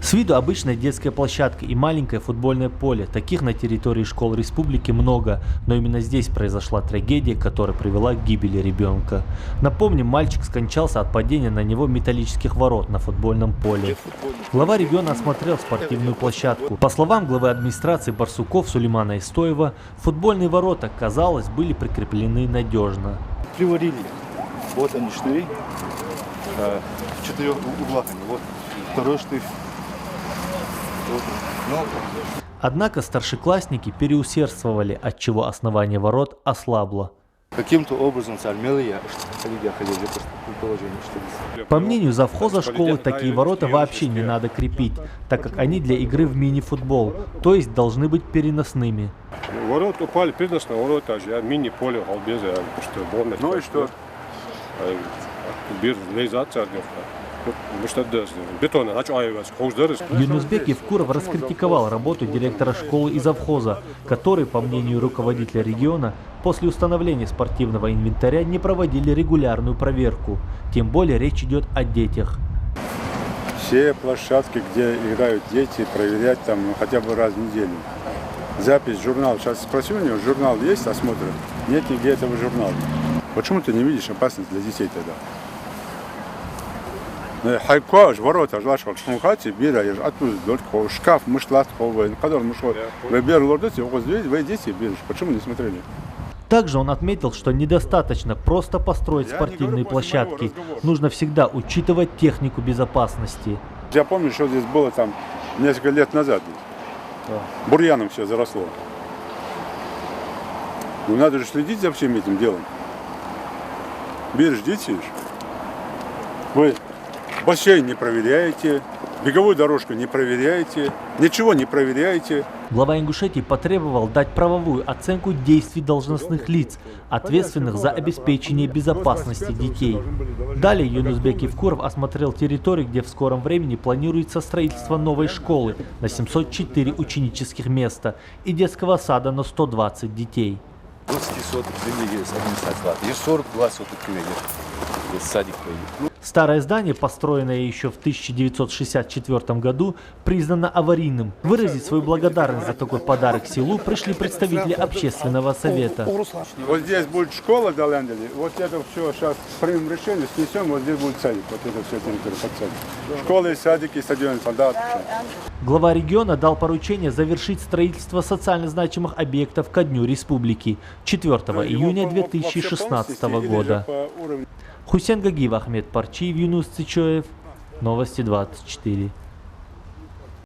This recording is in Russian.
С виду обычная детская площадка и маленькое футбольное поле. Таких на территории школ республики много, но именно здесь произошла трагедия, которая привела к гибели ребенка. Напомним, мальчик скончался от падения на него металлических ворот на футбольном поле. Глава региона осмотрел спортивную площадку. По словам главы администрации Барсуков Сулеймана Истоева, футбольные ворота, казалось, были прикреплены надежно. Приварили. Вот они штыри. В 4 углах. Вот второй штырь. Однако старшеклассники переусердствовали, отчего основание ворот ослабло. Каким-то образом сармелия, они ехали в положение, что... По мнению завхоза школы, такие ворота вообще не надо крепить, так как они для игры в мини-футбол, то есть должны быть переносными. Ворота упали, переносные ворота, мини-поле, ну и что? Юнусбек Евкуров раскритиковал работу директора школы и завхоза, который, по мнению руководителя региона, после установления спортивного инвентаря не проводили регулярную проверку. Тем более речь идет о детях. Все площадки, где играют дети, проверять там хотя бы раз в неделю. Запись, журнал. Сейчас спросил у него, журнал есть, осмотрят? Нет нигде этого журнала. Почему ты не видишь опасность для детей тогда? Хайкош, ворота, жлашкал, шмухати, бира, оттуда только шкаф, мышлат, когда выбер лордете, вы дети, биришь. Почему не смотрели? Также он отметил, что недостаточно просто построить спортивные площадки. Нужно всегда учитывать технику безопасности. Я помню, что здесь было там несколько лет назад. Бурьяном все заросло. Ну надо же следить за всем этим делом. Биришь, дети, вы бассейн не проверяете, беговую дорожку не проверяете, ничего не проверяете. Глава Ингушетии потребовал дать правовую оценку действий должностных лиц, ответственных за обеспечение безопасности детей. Далее Юнусбек Евкуров осмотрел территорию, где в скором времени планируется строительство новой школы на 704 ученических места и детского сада на 120 детей. 20 соток земли есть администрация, есть 42 соток есть садик. Старое здание, построенное еще в 1964 году, признано аварийным. Выразить свою благодарность за такой подарок селу пришли представители общественного совета. Вот здесь будет школа Далендели, вот это все сейчас примем решение, снесем, вот здесь будет садик, вот это все территория под садик. Школы, садики, стадионы, солдаты. Глава региона дал поручение завершить строительство социально значимых объектов ко Дню Республики 4 июня 2016 года. Хусен Гагиев, Ахмед Парчиев, Юнус Цичоев. Новости 24.